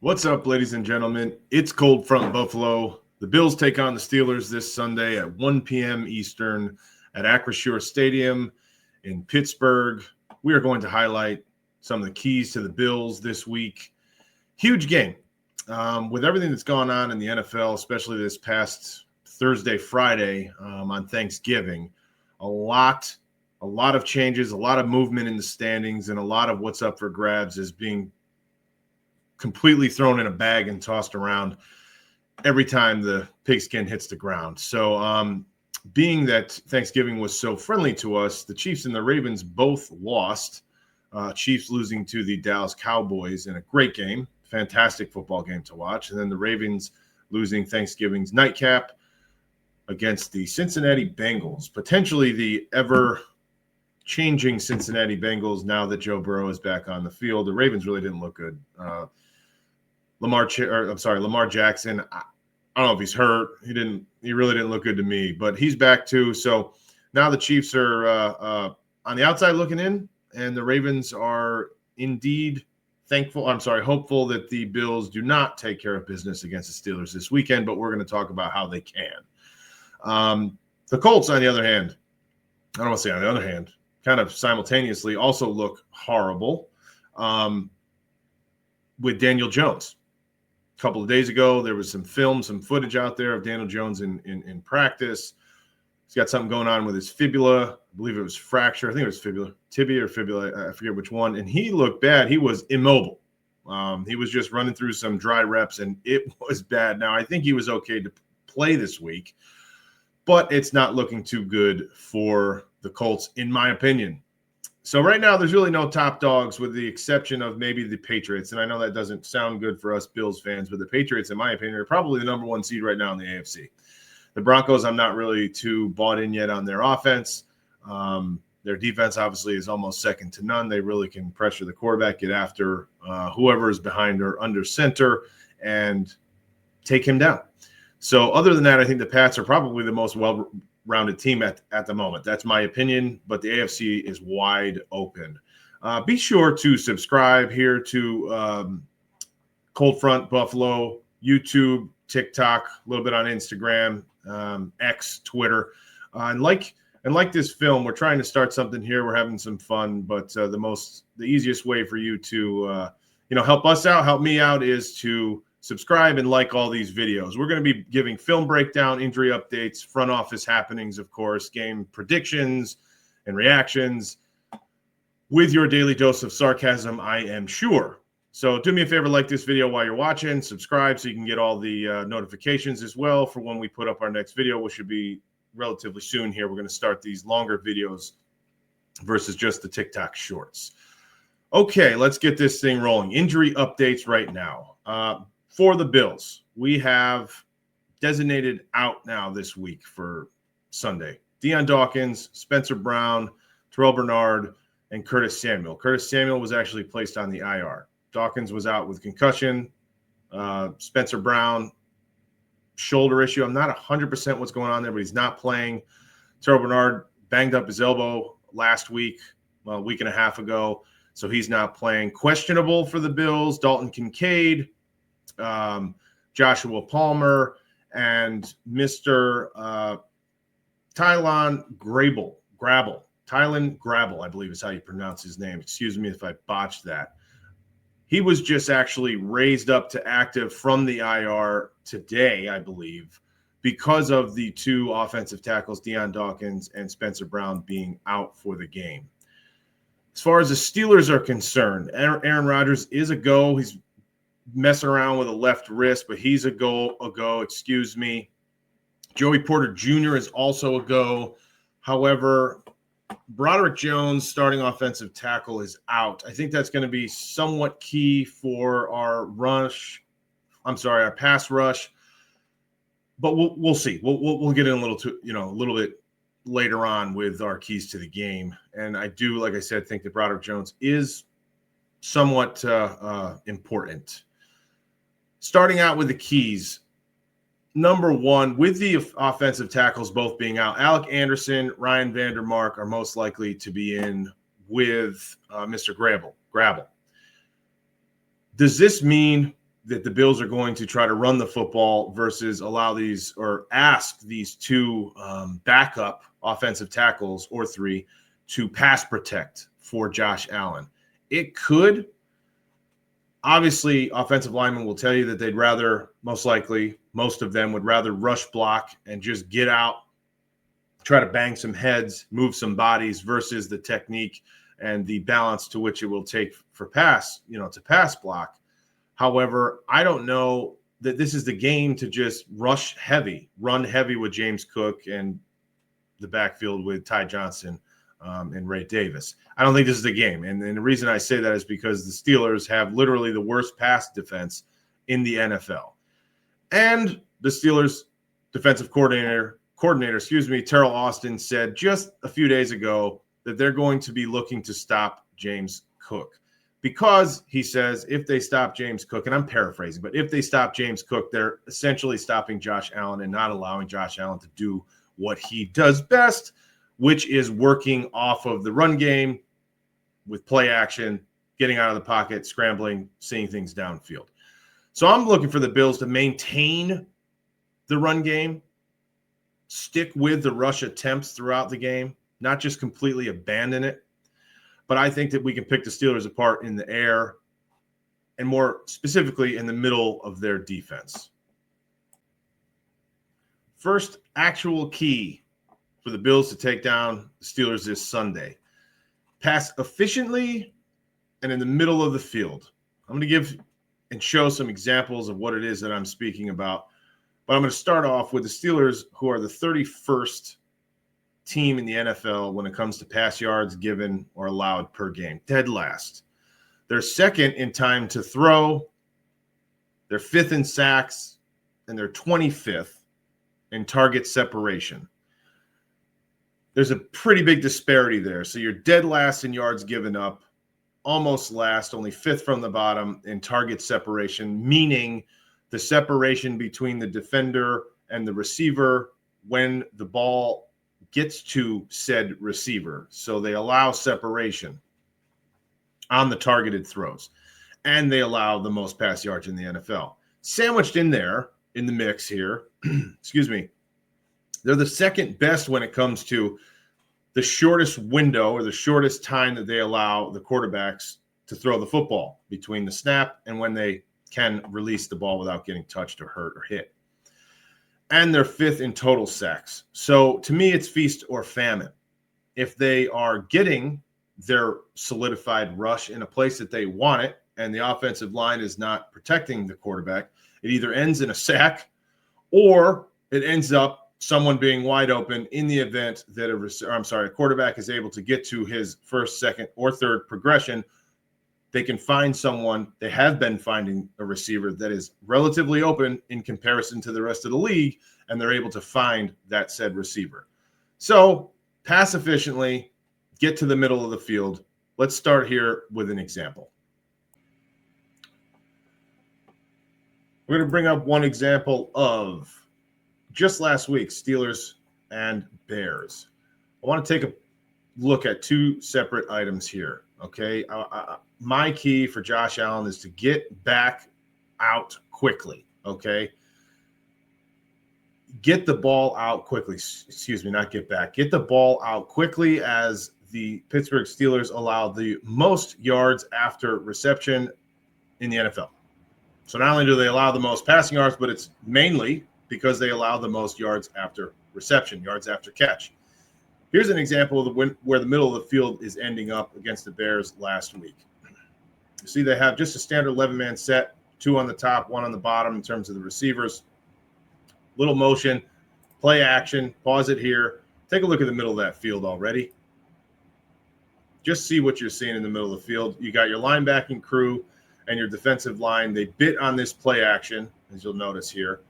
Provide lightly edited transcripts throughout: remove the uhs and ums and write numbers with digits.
What's up, ladies and gentlemen? It's Cold Front Buffalo. The Bills take on the Steelers this Sunday at 1 p.m. Eastern at Acrisure Stadium in Pittsburgh. We are going to highlight some of the keys to the Bills this week. Huge game. With everything that's gone on in the NFL, especially this past Thursday, Friday on Thanksgiving, a lot of changes, a lot of movement in the standings, and a lot of what's up for grabs is being completely thrown in a bag and tossed around every time the pigskin hits the ground. So being that Thanksgiving was so friendly to us, the Chiefs and the Ravens both lost. Chiefs losing to the Dallas Cowboys in a great game, fantastic football game to watch. And then the Ravens losing Thanksgiving's nightcap against the Cincinnati Bengals, potentially the ever-changing Cincinnati Bengals now that Joe Burrow is back on the field. The Ravens really didn't look good. Lamar Jackson, I don't know if he's hurt. He really didn't look good to me, but he's back too. So now the Chiefs are on the outside looking in, and the Ravens are indeed hopeful that the Bills do not take care of business against the Steelers this weekend, but we're going to talk about how they can. The Colts, on the other hand, I don't want to say on the other hand, kind of simultaneously also look horrible with Daniel Jones. A couple of days ago, there was some footage out there of Daniel Jones in practice. He's got something going on with his fibula. I believe it was fracture. I think it was tibia or fibula. I forget which one. And he looked bad. He was immobile. He was just running through some dry reps, and it was bad. Now, I think he was okay to play this week, but it's not looking too good for the Colts, in my opinion. So right now, there's really no top dogs with the exception of maybe the Patriots. And I know that doesn't sound good for us Bills fans, but the Patriots, in my opinion, are probably the number one seed right now in the AFC. The Broncos, I'm not really too bought in yet on their offense. Their defense, obviously, is almost second to none. They really can pressure the quarterback, get after whoever is behind or under center, and take him down. So other than that, I think the Pats are probably the most well-rounded team at the moment. That's my opinion, but the AFC is wide open. Be sure to subscribe here to Cold Front Buffalo, YouTube, TikTok, a little bit on Instagram, X, Twitter. And like this film, we're trying to start something here. We're having some fun, but the easiest way for you to help us out, help me out, is to subscribe and like all these videos. We're going to be giving film breakdown, injury updates, front office happenings, of course, game predictions and reactions with your daily dose of sarcasm, I am sure. So do me a favor, like this video while you're watching, subscribe so you can get all the notifications as well for when we put up our next video, which should be relatively soon here. We're going to start these longer videos versus just the TikTok shorts. Okay, let's get this thing rolling. Injury updates right now. For the Bills, we have designated out now this week for Sunday. Deion Dawkins, Spencer Brown, Terrell Bernard, and Curtis Samuel. Curtis Samuel was actually placed on the IR. Dawkins was out with concussion. Spencer Brown, shoulder issue. I'm not 100% what's going on there, but he's not playing. Terrell Bernard banged up his elbow last week, a week and a half ago, so he's not playing. Questionable for the Bills, Dalton Kincaid, Joshua Palmer, and Mr. Tylan Grabble, I believe is how you pronounce his name. Excuse me if I botched that. He was just actually raised up to active from the IR today, I believe, because of the two offensive tackles, Deion Dawkins and Spencer Brown, being out for the game. As far as the Steelers are concerned, Aaron Rodgers is a go. He's messing around with a left wrist, but he's a go. Joey Porter Jr. is also a go. However, Broderick Jones, starting offensive tackle, is out. I think that's going to be somewhat key for our pass rush. But we'll see. We'll get in a little bit later on with our keys to the game. And I do, like I said, think that Broderick Jones is somewhat important. Starting out with the keys, number one, with the offensive tackles both being out, Alec Anderson, Ryan Vandermark are most likely to be in with Mr. Grabble. Does this mean that the Bills are going to try to run the football versus allow these or ask these two backup offensive tackles or three to pass protect for Josh Allen. It could. Obviously, offensive linemen will tell you that they'd rather, most likely, most of them would rather rush block and just get out, try to bang some heads, move some bodies versus the technique and the balance to which it will take for pass, to pass block. However, I don't know that this is the game to just rush heavy, run heavy with James Cook and the backfield with Ty Johnson and Ray Davis. I don't think this is the game. And the reason I say that is because the Steelers have literally the worst pass defense in the NFL. And the Steelers defensive coordinator, Terrell Austin, said just a few days ago that they're going to be looking to stop James Cook. Because, he says, if they stop James Cook, and I'm paraphrasing, but if they stop James Cook, they're essentially stopping Josh Allen and not allowing Josh Allen to do what he does best, which is working off of the run game with play action, getting out of the pocket, scrambling, seeing things downfield. So I'm looking for the Bills to maintain the run game, stick with the rush attempts throughout the game, not just completely abandon it. But I think that we can pick the Steelers apart in the air and more specifically in the middle of their defense. First actual key for the Bills to take down the Steelers this Sunday: pass efficiently and in the middle of the field. I'm going to give and show some examples of what it is that I'm speaking about. But I'm going to start off with the Steelers, who are the 31st team in the NFL when it comes to pass yards given or allowed per game. Dead last. They're second in time to throw. They're fifth in sacks, and they're 25th in target separation. There's a pretty big disparity there. So you're dead last in yards given up, almost last, only fifth from the bottom in target separation, meaning the separation between the defender and the receiver when the ball gets to said receiver. So they allow separation on the targeted throws, and they allow the most pass yards in the NFL. Sandwiched in there in the mix here, they're the second best when it comes to the shortest window or the shortest time that they allow the quarterbacks to throw the football between the snap and when they can release the ball without getting touched or hurt or hit. And they're fifth in total sacks. So to me, it's feast or famine. If they are getting their solidified rush in a place that they want it, and the offensive line is not protecting the quarterback, it either ends in a sack or it ends up someone being wide open in the event that a quarterback is able to get to his first, second, or third progression. They can find someone. They have been finding a receiver that is relatively open in comparison to the rest of the league, and they're able to find that said receiver. So pass efficiently, get to the middle of the field. Let's start here with an example. We're going to bring up one example of just last week, Steelers and Bears. I want to take a look at two separate items here, okay? My key for Josh Allen is to get back out quickly, okay? Get the ball out quickly. Not get back. Get the ball out quickly, as the Pittsburgh Steelers allow the most yards after reception in the NFL. So not only do they allow the most passing yards, but it's mainly because they allow the most yards after reception, yards after catch. Here's an example of where the middle of the field is ending up against the Bears last week. You see they have just a standard 11-man set, two on the top, one on the bottom in terms of the receivers. Little motion, play action, pause it here. Take a look at the middle of that field already. Just see what you're seeing in the middle of the field. You got your linebacking crew and your defensive line. They bit on this play action, as you'll notice here.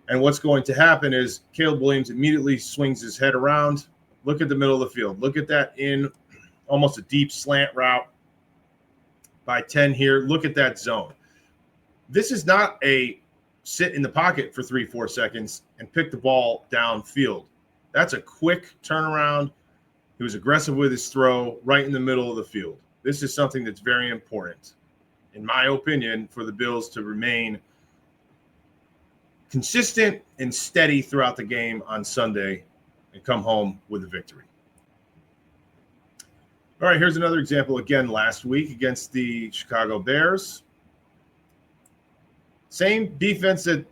And what's going to happen is Caleb Williams immediately swings his head around. Look at the middle of the field. Look at that in almost a deep slant route by 10 here. Look at that zone. This is not a sit in the pocket for 3-4 seconds and pick the ball downfield. That's a quick turnaround. He was aggressive with his throw right in the middle of the field. This is something that's very important. in my opinion, for the Bills to remain consistent and steady throughout the game on Sunday and come home with a victory. All right, here's another example again last week against the Chicago Bears. Same defense that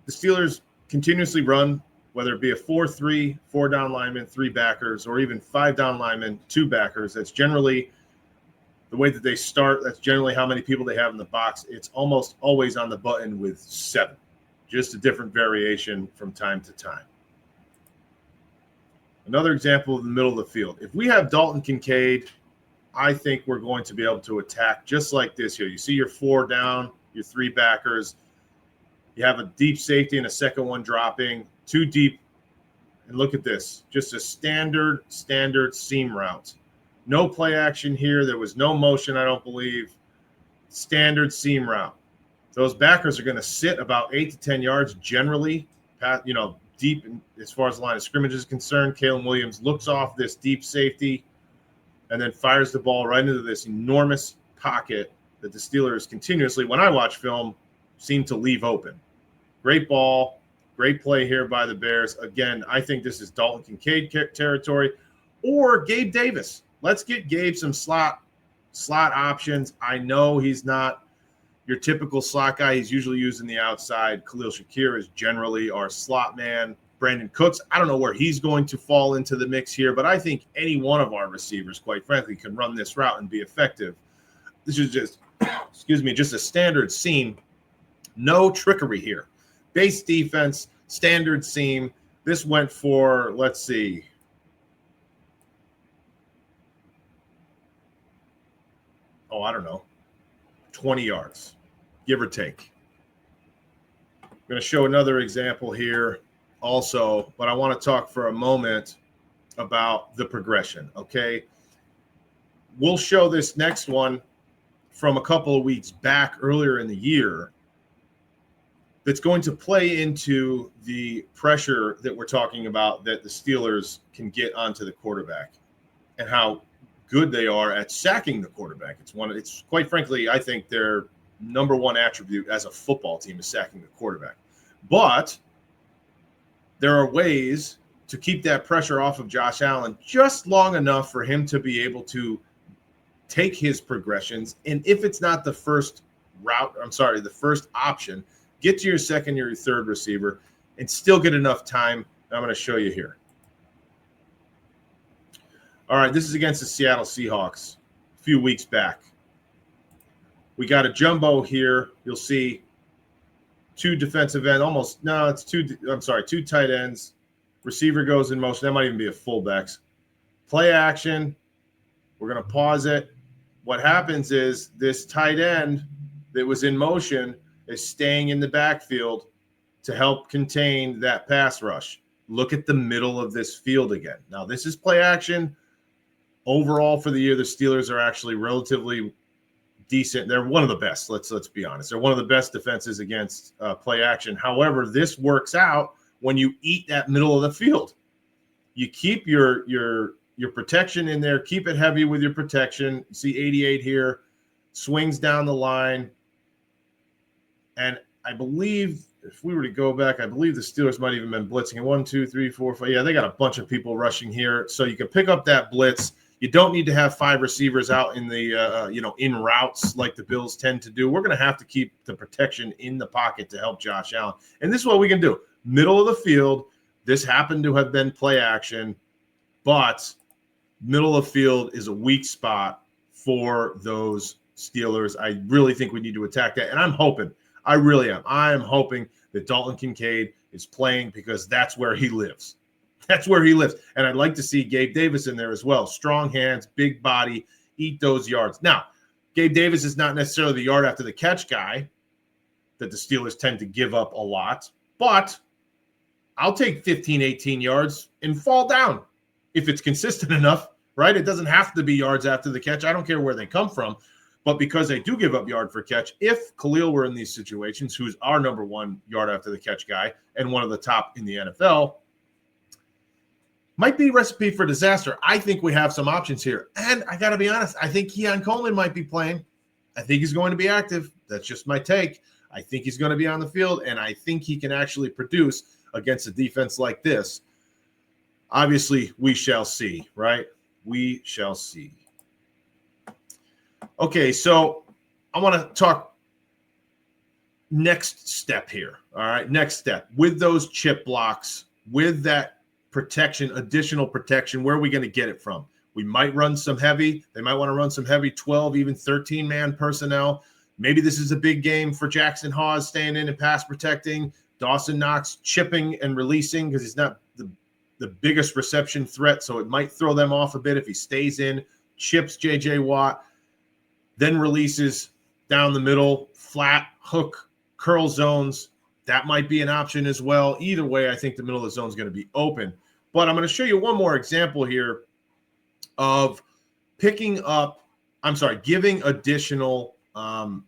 the Steelers continuously run, whether it be a 4-3, 4 down linemen, 3 backers, or even 5 down linemen, 2 backers. That's generally the way that they start. That's generally how many people they have in the box. It's almost always on the button with 7, just a different variation from time to time. Another example of the middle of the field. If we have Dalton Kincaid, I think we're going to be able to attack just like this here. You see your 4 down, your 3 backers. You have a deep safety and a second one dropping, 2 deep. And look at this, just a standard seam route. No play action here. There was no motion, I don't believe. Standard seam route. Those backers are going to sit about 8 to 10 yards generally, deep as far as the line of scrimmage is concerned. Kalen Williams looks off this deep safety and then fires the ball right into this enormous pocket that the Steelers continuously, when I watch film, seem to leave open. Great ball, great play here by the Bears. Again, I think this is Dalton Kincaid territory or Gabe Davis. Let's get Gabe some slot options. I know he's not your typical slot guy. He's usually used in the outside. Khalil Shakir is generally our slot man. Brandon Cooks, I don't know where he's going to fall into the mix here, but I think any one of our receivers, quite frankly, can run this route and be effective. This is just, just a standard seam. No trickery here. Base defense, standard seam. This went for, let's see, I don't know, 20 yards, give or take. I'm going to show another example here also, but I want to talk for a moment about the progression, okay? We'll show this next one from a couple of weeks back earlier in the year that's going to play into the pressure that we're talking about that the Steelers can get onto the quarterback and how good they are at sacking the quarterback. It's quite frankly, I think their number one attribute as a football team is sacking the quarterback. But there are ways to keep that pressure off of Josh Allen just long enough for him to be able to take his progressions. And if it's not the first the first option, get to your second or your third receiver and still get enough time. I'm going to show you here. All right, this is against the Seattle Seahawks a few weeks back. We got a jumbo here. You'll see 2 defensive ends, two tight ends. Receiver goes in motion. That might even be a fullbacks. Play action. We're going to pause it. What happens is this tight end that was in motion is staying in the backfield to help contain that pass rush. Look at the middle of this field again. Now, this is play action. Overall, for the year, the Steelers are actually relatively decent. They're one of the best. Let's be honest. They're one of the best defenses against play action. However, this works out when you eat that middle of the field. You keep your protection in there. Keep it heavy with your protection. You see 88 here, swings down the line, and I believe if we were to go back, I believe the Steelers might even been blitzing. 1, 2, 3, 4, 5. Yeah, they got a bunch of people rushing here, so you can pick up that blitz. You don't need to have 5 receivers out in the, in routes like the Bills tend to do. We're going to have to keep the protection in the pocket to help Josh Allen. And this is what we can do. Middle of the field, this happened to have been play action, but middle of the field is a weak spot for those Steelers. I really think we need to attack that. And I'm hoping, I really am. I am hoping that Dalton Kincaid is playing because that's where he lives. That's where he lives. And I'd like to see Gabe Davis in there as well. Strong hands, big body, eat those yards. Now, Gabe Davis is not necessarily the yard after the catch guy that the Steelers tend to give up a lot, but I'll take 15, 18 yards and fall down if it's consistent enough, right? It doesn't have to be yards after the catch. I don't care where they come from. But because they do give up yard for catch, if Khalil were in these situations, who's our number one yard after the catch guy and one of the top in the NFL, might be a recipe for disaster. I think we have some options here. And I got to be honest, I think Keon Coleman might be playing. I think he's going to be active. That's just my take. I think he's going to be on the field, and I think he can actually produce against a defense like this. Obviously, we shall see, right? We shall see. Okay, so I want to talk next step here. All right, next step. With those chip blocks, with that protection, additional protection, where are we going to get it from? We might run some heavy. They might want to run some heavy 12, even 13-man personnel. Maybe this is a big game for Jackson Hawes staying in and pass protecting. Dawson Knox chipping and releasing because he's not the biggest reception threat, so it might throw them off a bit if he stays in, chips J.J. Watt, then releases down the middle, flat, hook, curl zones. That might be an option as well. Either way, I think the middle of the zone is going to be open. But I'm going to show you one more example here of giving additional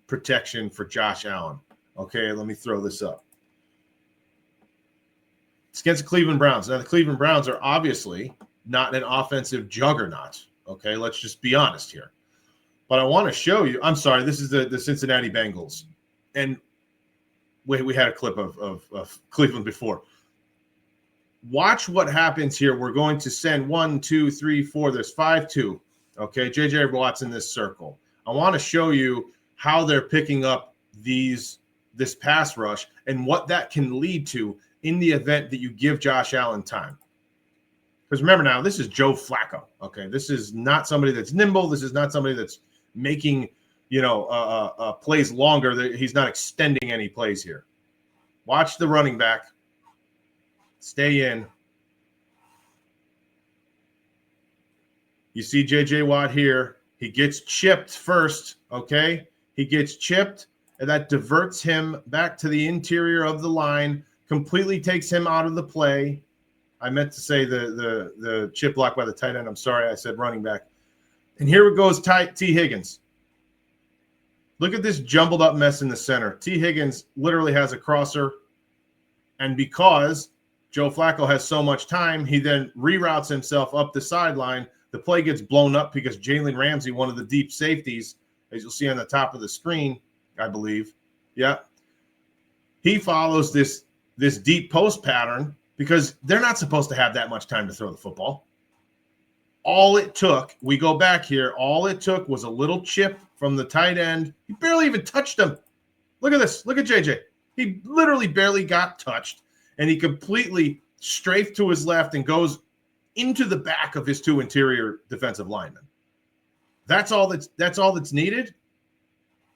protection for Josh Allen. Okay, let me throw this up. It's against the Cleveland Browns. Now, the Cleveland Browns are obviously not an offensive juggernaut. Okay, let's just be honest here. But I want to show you. I'm sorry, this is the Cincinnati Bengals. And we had a clip of Cleveland before. Watch what happens here. We're going to send 1, 2, 3, 4. There's 5-2. Okay, J.J. Watt's in this circle. I want to show you how they're picking up this pass rush and what that can lead to in the event that you give Josh Allen time. Because remember now, this is Joe Flacco. Okay, this is not somebody that's nimble. This is not somebody that's making plays longer. He's not extending any plays here. Watch the running back. Stay in. You see J.J. Watt here. He gets chipped first, okay? He gets chipped, and that diverts him back to the interior of the line, completely takes him out of the play. I meant to say the chip block by the tight end. I'm sorry, I said running back. And here it goes, T. Higgins. Look at this jumbled up mess in the center. T. Higgins literally has a crosser, and because Joe Flacco has so much time, he then reroutes himself up the sideline. The play gets blown up because Jalen Ramsey, one of the deep safeties, as you'll see on the top of the screen, I believe, he follows this deep post pattern because they're not supposed to have that much time to throw the football. All it took, we go back here, all it took was a little chip from the tight end. He barely even touched him. Look at this. Look at JJ. He literally barely got touched, and he completely strafed to his left and goes into the back of his two interior defensive linemen. That's all that's needed.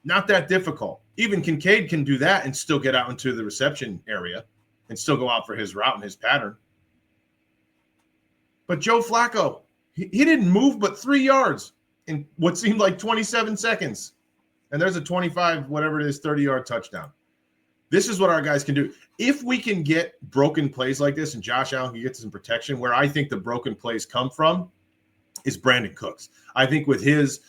Not that difficult. Even Kincaid can do that and still get out into the reception area and still go out for his route and his pattern. But Joe Flacco, he didn't move but 3 yards in what seemed like 27 seconds. And there's a 25, whatever it is, 30-yard touchdown. This is what our guys can do. If we can get broken plays like this and Josh Allen can get some protection, where I think the broken plays come from is Brandon Cooks. I think with his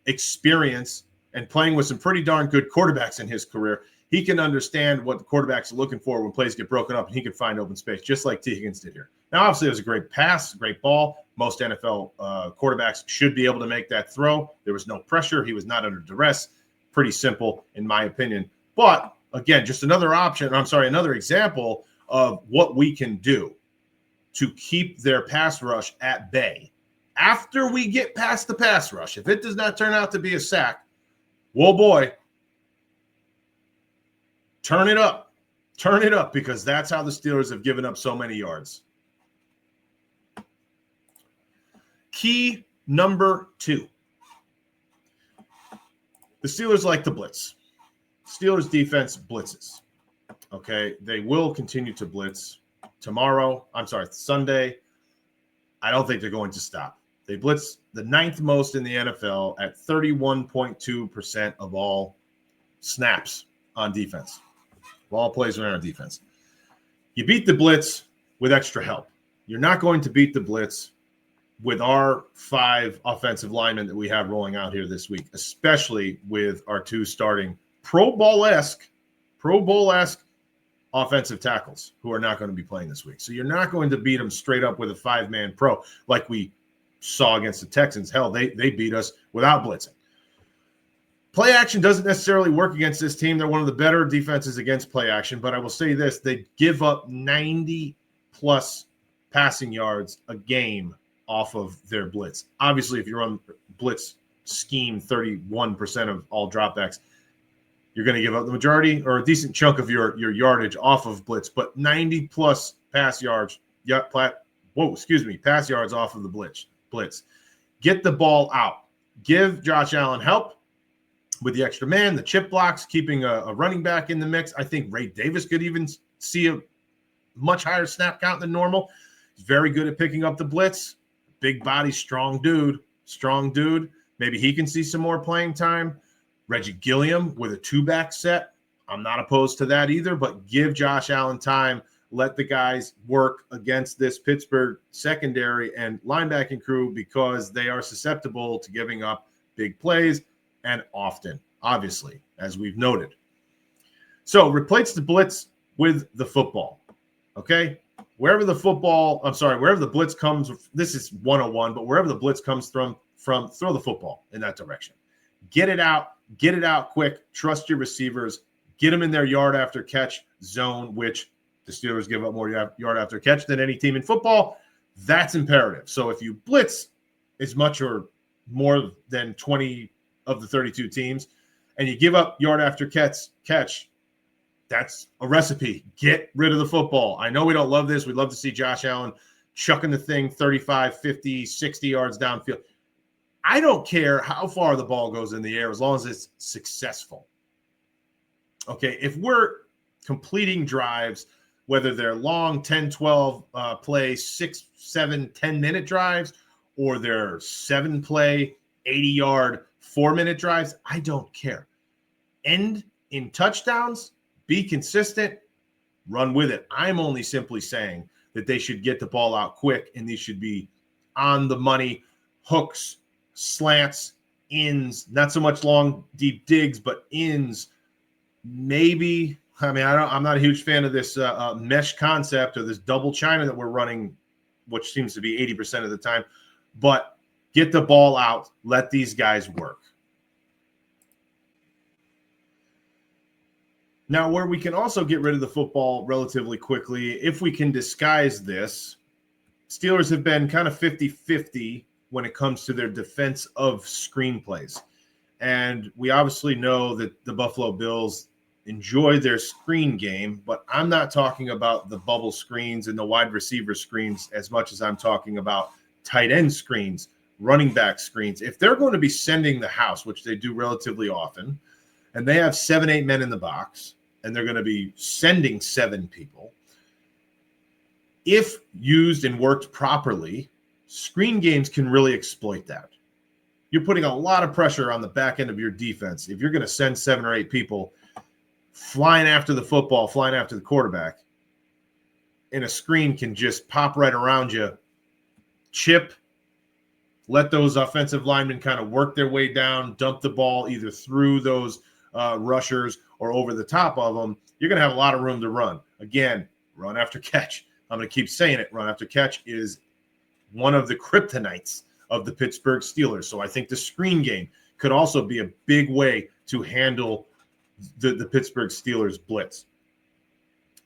experience and playing with some pretty darn good quarterbacks in his career, he can understand what the quarterbacks are looking for when plays get broken up, and he can find open space, just like T. Higgins did here. Now, obviously, it was a great pass, great ball. Most NFL quarterbacks should be able to make that throw. There was no pressure. He was not under duress. Pretty simple, in my opinion. But, again, just another example of what we can do to keep their pass rush at bay. After we get past the pass rush, if it does not turn out to be a sack, whoa, boy, turn it up. Turn it up, because that's how the Steelers have given up so many yards. Key number 2. The Steelers like to blitz. Steelers defense blitzes. Okay, they will continue to blitz Sunday. I don't think they're going to stop. They blitz the 9th most in the NFL at 31.2% of all snaps on defense. All plays are on defense. You beat the blitz with extra help. You're not going to beat the blitz with our 5 offensive linemen that we have rolling out here this week, especially with our 2 starting Pro Bowl-esque offensive tackles who are not going to be playing this week. So you're not going to beat them straight up with a 5-man pro like we saw against the Texans. Hell, they beat us without blitzing. Play action doesn't necessarily work against this team. They're one of the better defenses against play action, but I will say this, they give up 90-plus passing yards a game off of their blitz. Obviously, if you run blitz scheme 31% of all dropbacks, you're going to give up the majority or a decent chunk of your yardage off of blitz, but 90-plus pass yards off of the blitz. Get the ball out. Give Josh Allen help with the extra man, the chip blocks, keeping a running back in the mix. I think Ray Davis could even see a much higher snap count than normal. He's very good at picking up the blitz. Big body, strong dude. Maybe he can see some more playing time. Reggie Gilliam with a two-back set. I'm not opposed to that either, but give Josh Allen time. Let the guys work against this Pittsburgh secondary and linebacking crew because they are susceptible to giving up big plays and often, obviously, as we've noted. So replace the blitz with the football, okay? Wherever the blitz comes, this is 101, but wherever the blitz comes from, throw the football in that direction. Get it out quick, trust your receivers, get them in their yard after catch zone, which the Steelers give up more yard after catch than any team in football. That's imperative. So if you blitz as much or more than 20 of the 32 teams and you give up yard after catch, that's a recipe. Get rid of the football. I know we don't love this. We'd love to see Josh Allen chucking the thing 35, 50, 60 yards downfield. I don't care how far the ball goes in the air as long as it's successful. Okay, if we're completing drives, whether they're long 10, 12 play, 6, 7, 10-minute drives, or they're 7-play, 80-yard, 4-minute drives, I don't care. End in touchdowns, be consistent, run with it. I'm only simply saying that they should get the ball out quick, and these should be on the money, hooks, slants, ins, not so much long, deep digs, but ins. Maybe, I'm not a huge fan of this mesh concept or this double China that we're running, which seems to be 80% of the time, but get the ball out. Let these guys work. Now, where we can also get rid of the football relatively quickly, if we can disguise this, Steelers have been kind of 50-50 when it comes to their defense of screenplays. And we obviously know that the Buffalo Bills enjoy their screen game, but I'm not talking about the bubble screens and the wide receiver screens as much as I'm talking about tight end screens, running back screens. If they're going to be sending the house, which they do relatively often, and they have 7, 8 men in the box, and they're going to be sending 7 people, if used and worked properly, screen games can really exploit that. You're putting a lot of pressure on the back end of your defense. If you're going to send 7 or 8 people flying after the football, flying after the quarterback, and a screen can just pop right around you, chip, let those offensive linemen kind of work their way down, dump the ball either through those rushers or over the top of them, you're going to have a lot of room to run. Again, run after catch. I'm going to keep saying it. Run after catch is one of the kryptonites of the Pittsburgh Steelers. So I think the screen game could also be a big way to handle the Pittsburgh Steelers blitz.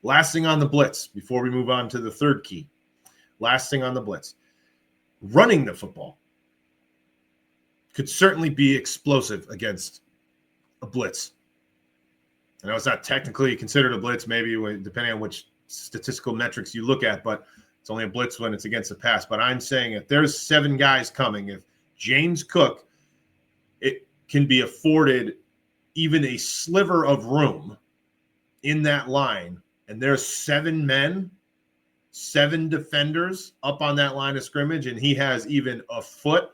Last thing on the blitz, before we move on to the third key. Last thing on the blitz. Running the football could certainly be explosive against a blitz. I know it's not technically considered a blitz, maybe depending on which statistical metrics you look at, but it's only a blitz when it's against the pass. But I'm saying if there's 7 guys coming, if James Cook, it can be afforded even a sliver of room in that line, and there's 7 men, 7 defenders up on that line of scrimmage, and he has even a foot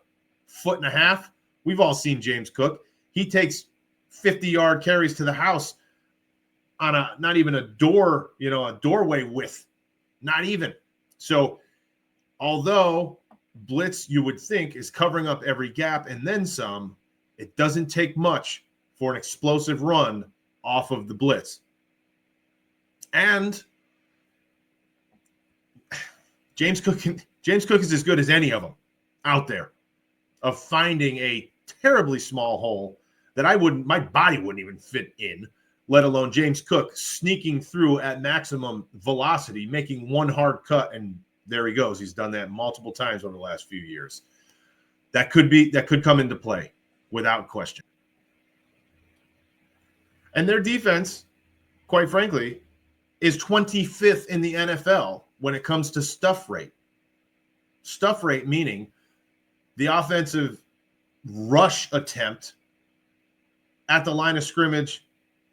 and a half. We've all seen James Cook. He takes 50-yard carries to the house on not even a doorway width, not even. So although blitz, you would think, is covering up every gap and then some, it doesn't take much for an explosive run off of the blitz. And James Cook is as good as any of them out there of finding a terribly small hole that my body wouldn't even fit in, let alone James Cook sneaking through at maximum velocity, making one hard cut, and there he goes. He's done that multiple times over the last few years. That could come into play without question. And their defense, quite frankly, is 25th in the NFL when it comes to stuff rate. Stuff rate meaning the offensive rush attempt at the line of scrimmage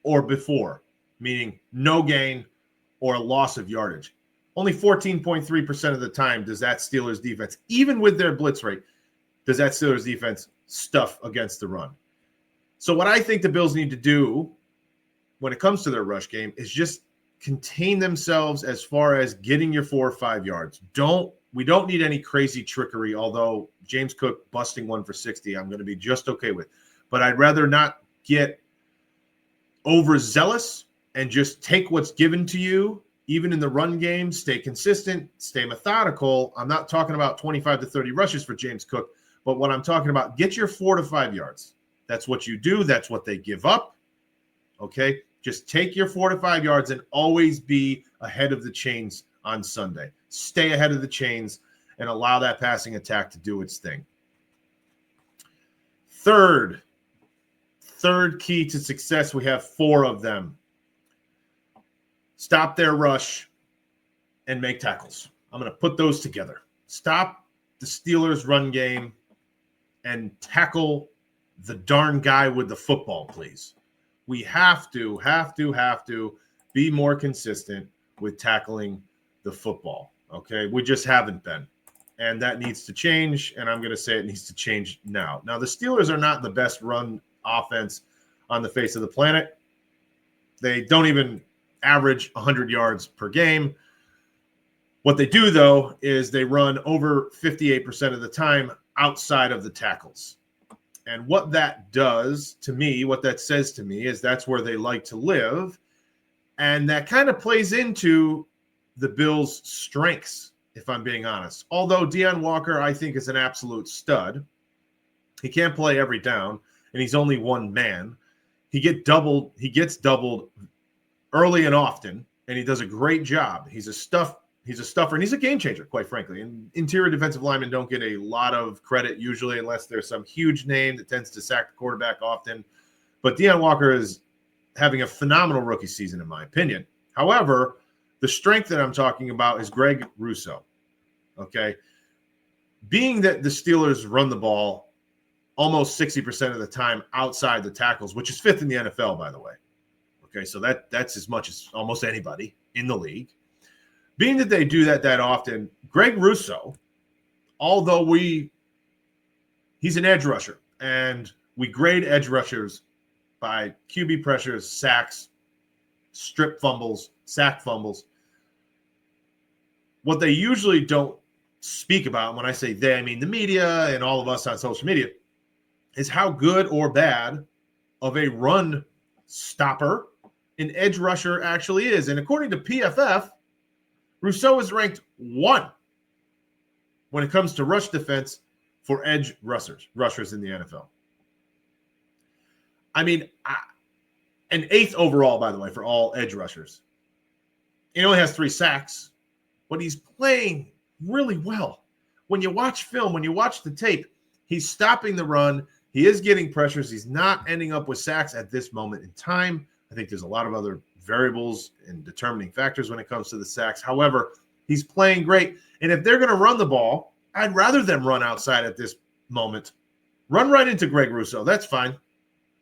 or before, meaning no gain or a loss of yardage. Only 14.3% of the time does that Steelers defense, even with their blitz rate, does that Steelers defense stuff against the run. So what I think the Bills need to do when it comes to their rush game is just contain themselves as far as getting your 4 or 5 yards. We don't need any crazy trickery, although James Cook busting one for 60, I'm going to be just okay with. But I'd rather not get overzealous and just take what's given to you, even in the run game. Stay consistent, stay methodical. I'm not talking about 25 to 30 rushes for James Cook, but what I'm talking about, get your 4 to 5 yards. That's what you do. That's what they give up. Okay? Just take your 4 to 5 yards and always be ahead of the chains on Sunday. Stay ahead of the chains and allow that passing attack to do its thing. Third key to success, we have 4 of them. Stop their rush and make tackles. I'm going to put those together. Stop the Steelers' run game and tackle the darn guy with the football, please. We have to be more consistent with tackling the football, okay? We just haven't been, and that needs to change, and I'm going to say it needs to change now. Now, the Steelers are not the best run offense on the face of the planet. They don't even average 100 yards per game. What they do, though, is they run over 58% of the time outside of the tackles. And what that does to me, what that says to me, is that's where they like to live. And that kind of plays into the Bills' strengths, if I'm being honest. Although Deion Walker, I think, is an absolute stud. He can't play every down, and he's only one man. He gets doubled early and often, and he does a great job. He's a stuffer, and he's a game changer, quite frankly. And interior defensive linemen don't get a lot of credit usually unless there's some huge name that tends to sack the quarterback often. But Deion Walker is having a phenomenal rookie season, in my opinion. However, the strength that I'm talking about is Greg Rousseau, okay? Being that the Steelers run the ball almost 60% of the time outside the tackles, which is 5th in the NFL, by the way. Okay, so that's as much as almost anybody in the league. Being that they do that often, Greg Rousseau, although he's an edge rusher, and we grade edge rushers by QB pressures, sacks, strip fumbles, sack fumbles. What they usually don't speak about, when I say they, I mean the media and all of us on social media, is how good or bad of a run stopper an edge rusher actually is. And according to PFF, Rousseau is ranked 1 when it comes to rush defense for edge rushers in the NFL. I mean, an 8th overall, by the way, for all edge rushers. He only has 3 sacks, but he's playing really well. When you watch film, when you watch the tape, he's stopping the run. He is getting pressures. He's not ending up with sacks at this moment in time. I think there's a lot of other variables and determining factors when it comes to the sacks. However, he's playing great. And if they're going to run the ball, I'd rather them run outside at this moment. Run right into Greg Rousseau. That's fine.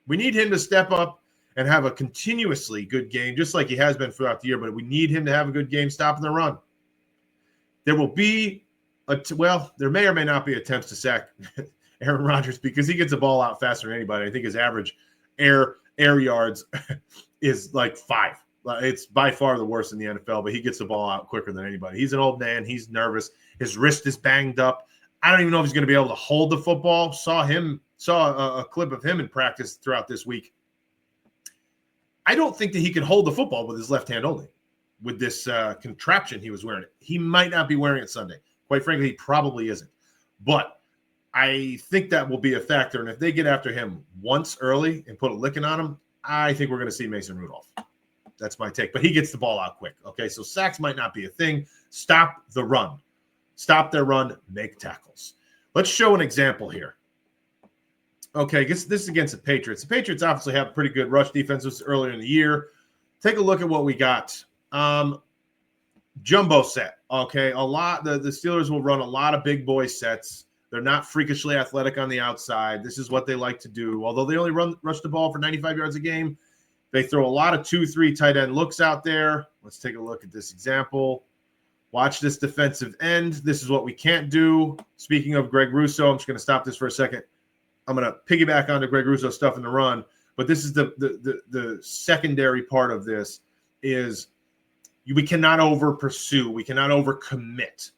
We need him to step up and have a continuously good game, just like he has been throughout the year, but we need him to have a good game stopping the run. There will be, there may or may not be attempts to sack Aaron Rodgers because he gets the ball out faster than anybody. I think his average air yards is like 5. It's by far the worst in the NFL, but he gets the ball out quicker than anybody. He's an old man. He's nervous. His wrist is banged up. I don't even know if he's going to be able to hold the football. Saw a clip of him in practice throughout this week. I don't think that he can hold the football with his left hand only, with this contraption he was wearing. He might not be wearing it Sunday. Quite frankly, he probably isn't. But I think that will be a factor. And if they get after him once early and put a licking on him, I think we're going to see Mason Rudolph. That's my take. But he gets the ball out quick. Okay, so sacks might not be a thing. Stop the run. Stop their run. Make tackles. Let's show an example here. Okay, this is against the Patriots. The Patriots obviously have pretty good rush defenses earlier in the year. Take a look at what we got. Jumbo set. Okay, a lot. The Steelers will run a lot of big boy sets. They're not freakishly athletic on the outside. This is what they like to do. Although they only rush the ball for 95 yards a game, they throw a lot of 2-3 tight end looks out there. Let's take a look at this example. Watch this defensive end. This is what we can't do. Speaking of Greg Rousseau, I'm just going to stop this for a second. I'm going to piggyback onto Greg Rousseau stuff in the run, but this is the secondary part of this is we cannot over pursue. We cannot over commit.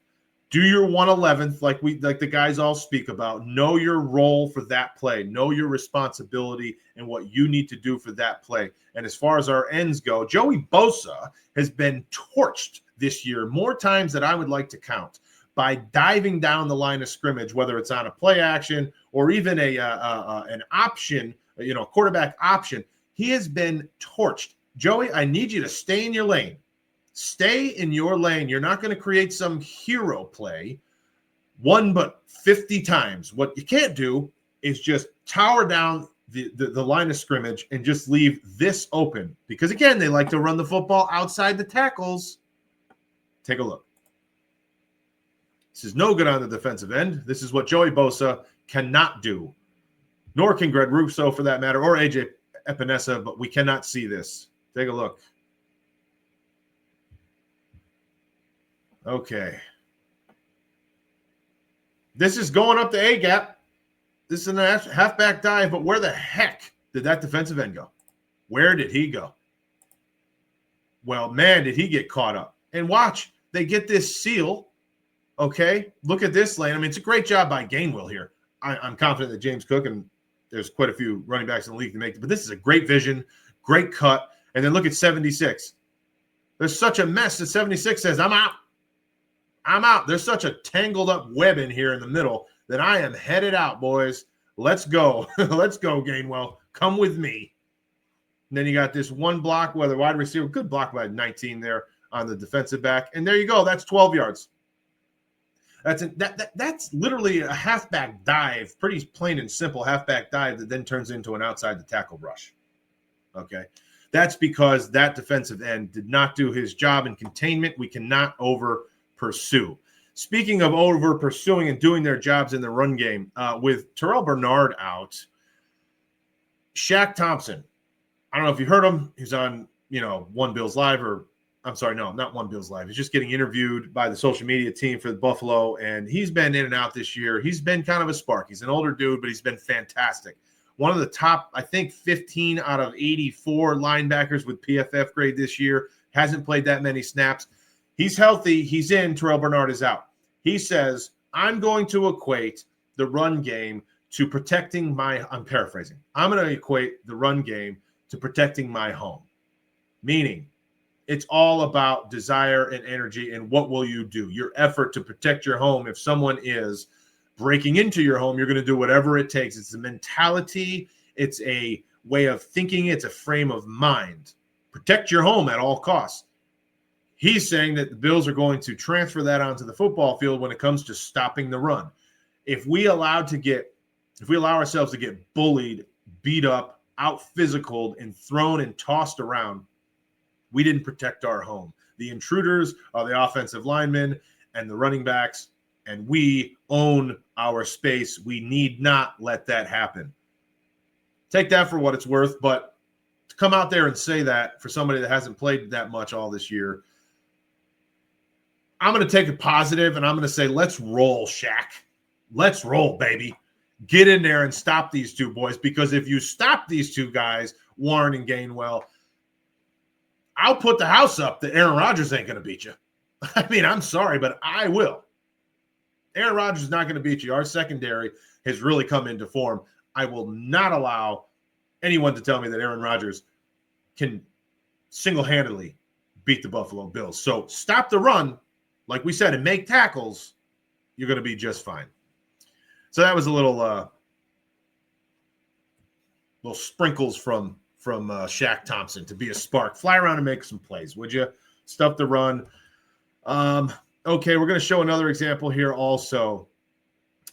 Do your 111th like the guys all speak about. Know your role for that play. Know your responsibility and what you need to do for that play. And as far as our ends go, Joey Bosa has been torched this year more times than I would like to count by diving down the line of scrimmage, whether it's on a play action or even an option, a quarterback option. He has been torched. Joey, I need you to stay in your lane. Stay in your lane. You're not going to create some hero play one but 50 times. What you can't do is just tower down the line of scrimmage and just leave this open. Because, again, they like to run the football outside the tackles. Take a look. This is no good on the defensive end. This is what Joey Bosa cannot do. Nor can Greg Rousseau, for that matter, or AJ Epinesa, but we cannot see this. Take a look. Okay. This is going up the A-gap. This is a halfback dive, but where the heck did that defensive end go? Where did he go? Well, man, did he get caught up. And watch, they get this seal. Okay, look at this lane. I mean, it's a great job by Gainwell here. I'm confident that James Cook, and there's quite a few running backs in the league to make it, but this is a great vision, great cut. And then look at 76. There's such a mess that 76 says, I'm out. I'm out. There's such a tangled up web in here in the middle that I am headed out, boys. Let's go. Let's go, Gainwell. Come with me. And then you got this one block where the wide receiver, good block by 19 there on the defensive back. And there you go. That's 12 yards. That's literally a halfback dive, pretty plain and simple halfback dive that then turns into an outside the tackle rush. Okay. That's because that defensive end did not do his job in containment. We cannot over pursue. Speaking of over pursuing and doing their jobs in the run game, with Terrell Bernard out, Shaq Thompson, I don't know if you heard him. He's on, One Bills Live, or I'm sorry, no, not One Bills Live. He's just getting interviewed by the social media team for the Buffalo, and he's been in and out this year. He's been kind of a spark. He's an older dude, but he's been fantastic. One of the top, I think, 15 out of 84 linebackers with PFF grade this year. Hasn't played that many snaps. He's healthy. He's in. Terrell Bernard is out. He says, I'm going to equate the run game to protecting I'm paraphrasing. I'm going to equate the run game to protecting my home. Meaning, it's all about desire and energy and what will you do? Your effort to protect your home. If someone is breaking into your home, you're going to do whatever it takes. It's a mentality. It's a way of thinking. It's a frame of mind. Protect your home at all costs. He's saying that the Bills are going to transfer that onto the football field when it comes to stopping the run. If we allow ourselves to get bullied, beat up, out-physicaled, and thrown and tossed around, we didn't protect our home. The intruders are the offensive linemen and the running backs, and we own our space. We need not let that happen. Take that for what it's worth, but to come out there and say that for somebody that hasn't played that much all this year, I'm going to take it positive, and I'm going to say, let's roll, Shaq. Let's roll, baby. Get in there and stop these two boys, because if you stop these two guys, Warren and Gainwell, I'll put the house up that Aaron Rodgers ain't going to beat you. I mean, I'm sorry, but I will. Aaron Rodgers is not going to beat you. Our secondary has really come into form. I will not allow anyone to tell me that Aaron Rodgers can single-handedly beat the Buffalo Bills. So stop the run, like we said, and make tackles. You're going to be just fine. So that was a little sprinkles from Shaq Thompson to be a spark. Fly around and make some plays, would you? Stuff to run. Okay, we're going to show another example here also.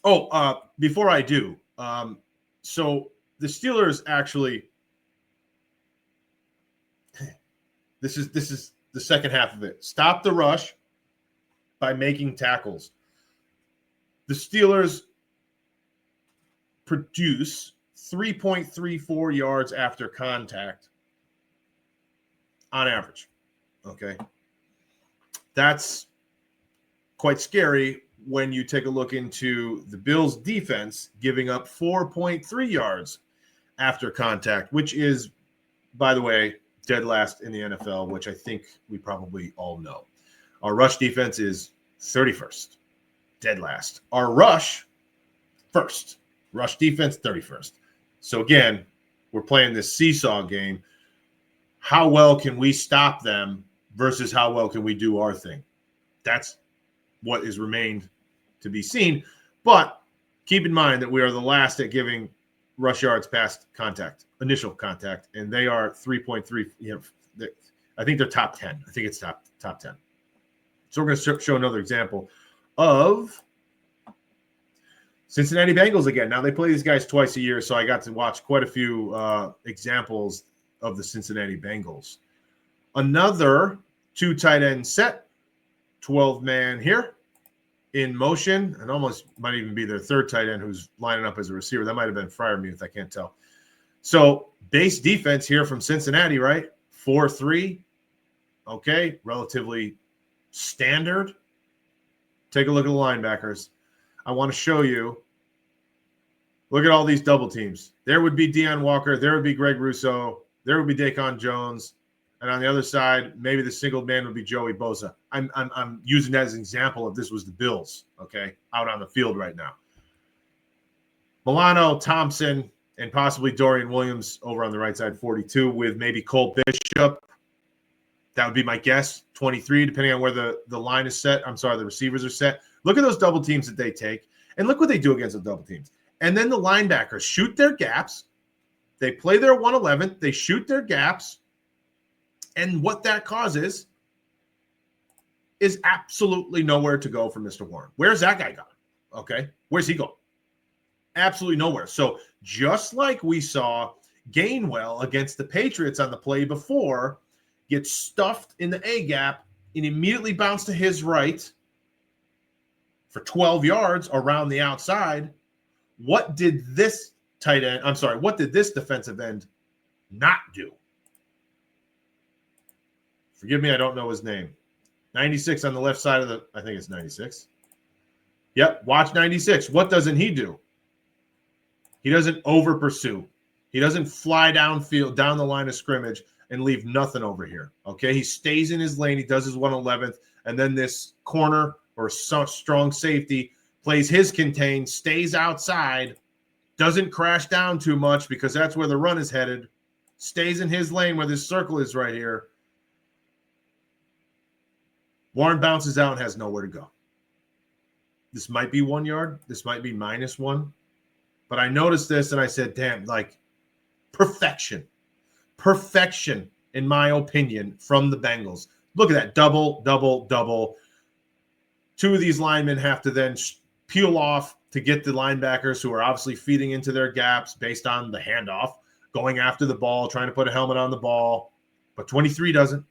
Oh, before I do, so the Steelers actually, this is the second half of it. Stop the rush by making tackles. The Steelers produce 3.34 yards after contact on average. Okay. That's quite scary when you take a look into the Bills' defense giving up 4.3 yards after contact, which is, by the way, dead last in the NFL, which I think we probably all know. Our rush defense is 31st, dead last. Our rush, first. Rush defense, 31st. So again, we're playing this seesaw game. How well can we stop them versus how well can we do our thing? That's what is remained to be seen. But keep in mind that we are the last at giving rush yards past contact, initial contact, and they are 3.3. I think they're top 10. I think it's top 10. So we're going to show another example of Cincinnati Bengals again. Now, they play these guys twice a year, so I got to watch quite a few examples of the Cincinnati Bengals. Another 2 tight end set, 12-man here in motion, and almost might even be their third tight end who's lining up as a receiver. That might have been Freiermuth. I can't tell. So base defense here from Cincinnati, right? 4-3. Okay, relatively standard. Take a look at the linebackers. I want to show you. Look at all these double teams. There would be Deion Walker. There would be Greg Rousseau. There would be Daquan Jones. And on the other side, maybe the single man would be Joey Bosa. I'm using that as an example of this was the Bills, okay, out on the field right now. Milano, Thompson, and possibly Dorian Williams over on the right side, 42, with maybe Cole Bishop. That would be my guess, 23, depending on where the line is set. I'm sorry, the receivers are set. Look at those double teams that they take, and look what they do against the double teams. And then the linebackers shoot their gaps. They play their 111. They shoot their gaps. And what that causes is absolutely nowhere to go for Mr. Warren. Where's that guy gone? Okay. Where's he going? Absolutely nowhere. So just like we saw Gainwell against the Patriots on the play before, get stuffed in the A gap and immediately bounce to his right for 12 yards around the outside. What did this what did this defensive end not do? Forgive me, I don't know his name. 96 on the left side of I think it's 96. Yep, watch 96. What doesn't he do? He doesn't over pursue. He doesn't fly downfield, down the line of scrimmage and leave nothing over here. Okay, he stays in his lane. He does his 111th, and then this corner or strong safety plays his contain, stays outside, doesn't crash down too much because that's where the run is headed, stays in his lane where this circle is right here. Warren bounces out and has nowhere to go. This might be 1 yard. This might be -1. But I noticed this and I said, damn, like perfection. Perfection, in my opinion, from the Bengals. Look at that. Double, double, double. 2 of these linemen have to then peel off to get the linebackers who are obviously feeding into their gaps based on the handoff, going after the ball, trying to put a helmet on the ball. But 23 doesn't.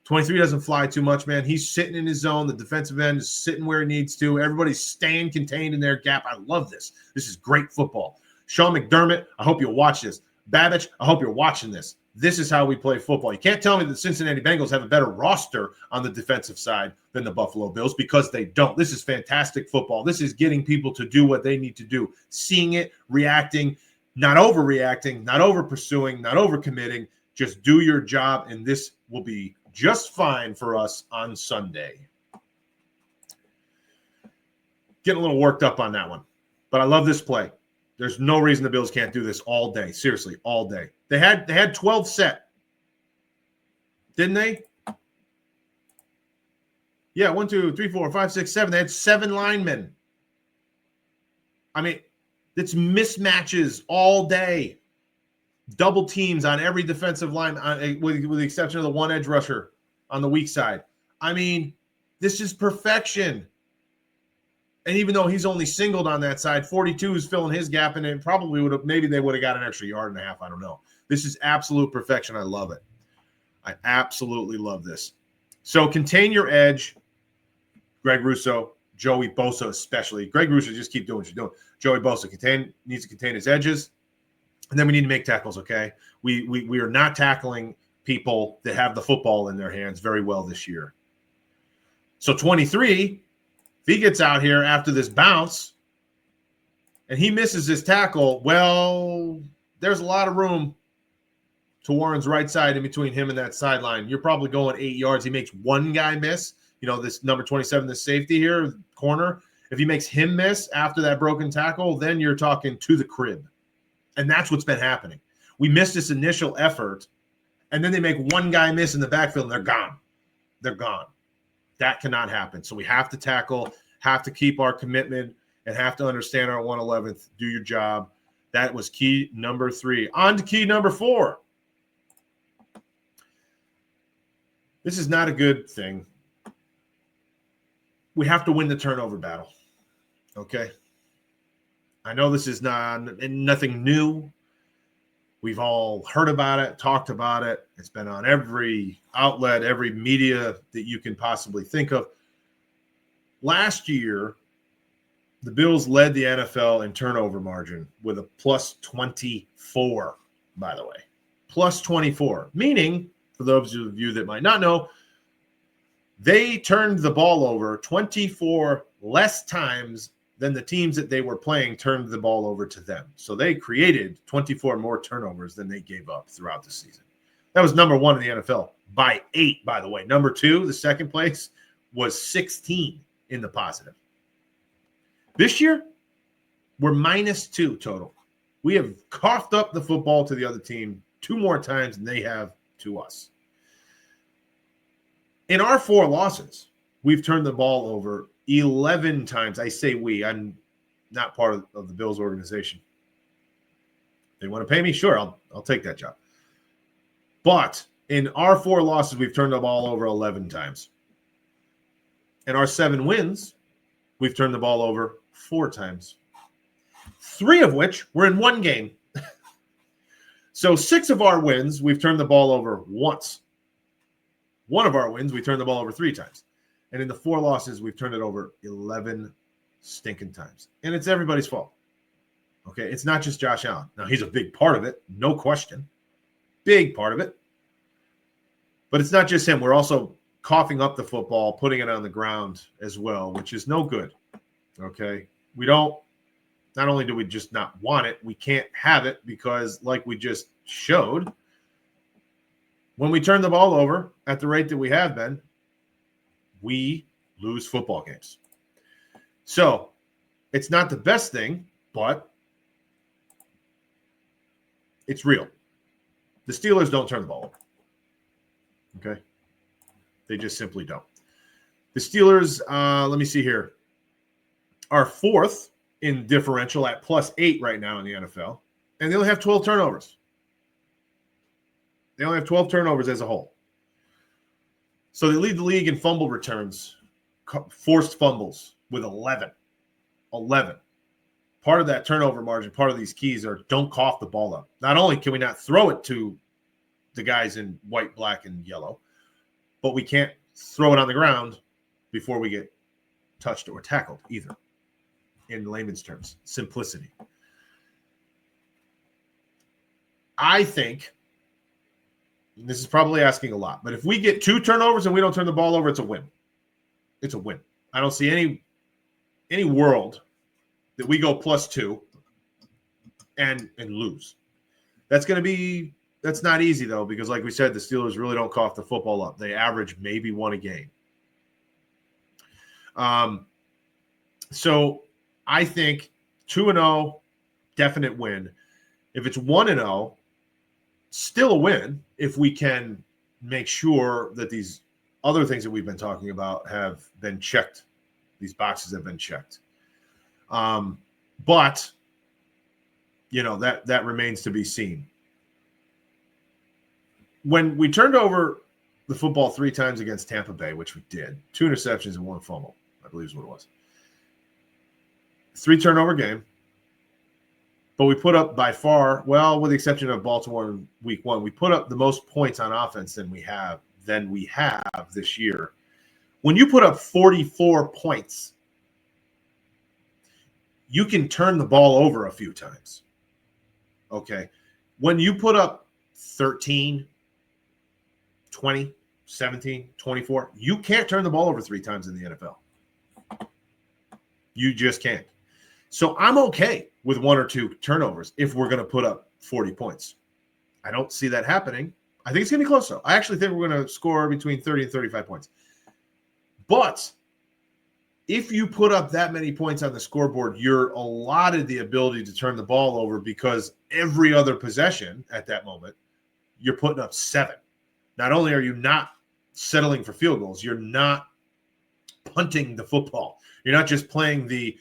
23 doesn't fly too much, man. He's sitting in his zone. The defensive end is sitting where he needs to. Everybody's staying contained in their gap. I love this. This is great football. Sean McDermott, I hope you'll watch this. Babbage, I hope you're watching this. This is how we play football. You can't tell me that the Cincinnati Bengals have a better roster on the defensive side than the Buffalo Bills because they don't. This is fantastic football. This is getting people to do what they need to do. Seeing it, reacting, not overreacting, not over-pursuing, not over-committing. Just do your job, and this will be just fine for us on Sunday. Getting a little worked up on that one. But I love this play. There's no reason the Bills can't do this all day. Seriously, all day. They had 12 set. Didn't they? Yeah, 1, 2, 3, 4, 5, 6, 7. They had 7 linemen. I mean, it's mismatches all day. Double teams on every defensive line, with the exception of the one edge rusher on the weak side. I mean, this is perfection. And even though he's only singled on that side, 42 is filling his gap, and it probably would have, maybe they would have got an extra yard and a half. I don't know. This is absolute perfection. I love it. I absolutely love this. So contain your edge. Greg Russo, Joey Bosa especially. Greg Russo, just keep doing what you're doing. Joey Bosa needs to contain his edges. And then we need to make tackles, okay? We are not tackling people that have the football in their hands very well this year. So 23, if he gets out here after this bounce and he misses his tackle, well, there's a lot of room to Warren's right side in between him and that sideline. You're probably going 8 yards. He makes one guy miss. You know, this number 27, this safety here, corner. If he makes him miss after that broken tackle, then you're talking to the crib. And that's what's been happening. We missed this initial effort, and then they make one guy miss in the backfield, and they're gone. They're gone. That cannot happen. So we have to tackle, have to keep our commitment, and have to understand our 111th. Do your job. That was key number 3. On to key number 4. This is not a good thing. We have to win the turnover battle. Okay? I know this is nothing new. We've all heard about it, talked about it. It's been on every outlet, every media that you can possibly think of. Last year, the Bills led the NFL in turnover margin with a plus 24, by the way. Plus 24, meaning, for those of you that might not know, they turned the ball over 24 less times than the teams that they were playing turned the ball over to them. So they created 24 more turnovers than they gave up throughout the season. That was number 1 in the NFL by 8, by the way. Number 2, the second place, was 16 in the positive. This year, we're -2 total. We have coughed up the football to the other team 2 more times than they have to us. In our 4 losses, we've turned the ball over 11 times. I say we. I'm not part of the Bills organization. They want to pay me? Sure, I'll take that job. But in our 4 losses, we've turned the ball over 11 times. In our 7 wins, we've turned the ball over 4 times. 3 of which were in 1 game. So 6 of our wins, we've turned the ball over once. 1 of our wins, we turned the ball over 3 times. And in the 4 losses, we've turned it over 11 stinking times. And it's everybody's fault. Okay? It's not just Josh Allen. Now, he's a big part of it, no question. Big part of it. But it's not just him. We're also coughing up the football, putting it on the ground as well, which is no good. Okay? Not only do we just not want it, we can't have it because, like we just showed, when we turn the ball over at the rate that we have been, we lose football games. So it's not the best thing, but it's real. The Steelers don't turn the ball over. Okay? They just simply don't. The Steelers, let me see here, are 4th in differential at +8 right now in the NFL, and they only have 12 turnovers. They only have 12 turnovers as a whole. So they lead the league in fumble returns, forced fumbles with 11. 11. Part of that turnover margin, part of these keys are don't cough the ball up. Not only can we not throw it to the guys in white, black, and yellow, but we can't throw it on the ground before we get touched or tackled either. In layman's terms, simplicity. I think, this is probably asking a lot, but if we get 2 turnovers and we don't turn the ball over, it's a win. It's a win. I don't see any world that we go +2 and lose. That's not easy though, because like we said, the Steelers really don't cough the football up. They average maybe 1 a game. So I think 2-0, definite win. If it's 1-0, still a win if we can make sure that these other things that we've been talking about have been checked. These boxes have been checked. But, that remains to be seen. When we turned over the football 3 times against Tampa Bay, which we did, 2 interceptions and 1 fumble, I believe is what it was. 3 turnover game. But we put up by far, well, with the exception of Baltimore in week 1, we put up the most points on offense than we have this year. When you put up 44 points, you can turn the ball over a few times. Okay. When you put up 13, 20, 17, 24, you can't turn the ball over 3 times in the NFL. You just can't. So I'm okay with 1 or 2 turnovers if we're going to put up 40 points. I don't see that happening. I think it's going to be close, though. I actually think we're going to score between 30 and 35 points. But if you put up that many points on the scoreboard, you're allotted the ability to turn the ball over because every other possession at that moment, you're putting up 7. Not only are you not settling for field goals, you're not punting the football. You're not just playing the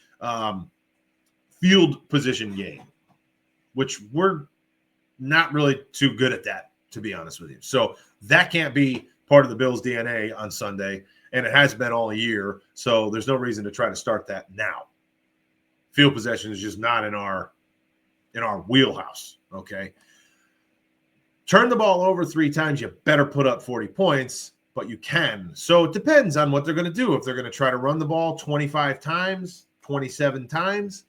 field position game, which we're not really too good at that, to be honest with you. So that can't be part of the Bills' DNA on Sunday, and it has been all year. So there's no reason to try to start that now. Field possession is just not in our wheelhouse, okay? Turn the ball over 3 times, you better put up 40 points, but you can. So it depends on what they're going to do. If they're going to try to run the ball 25 times, 27 times,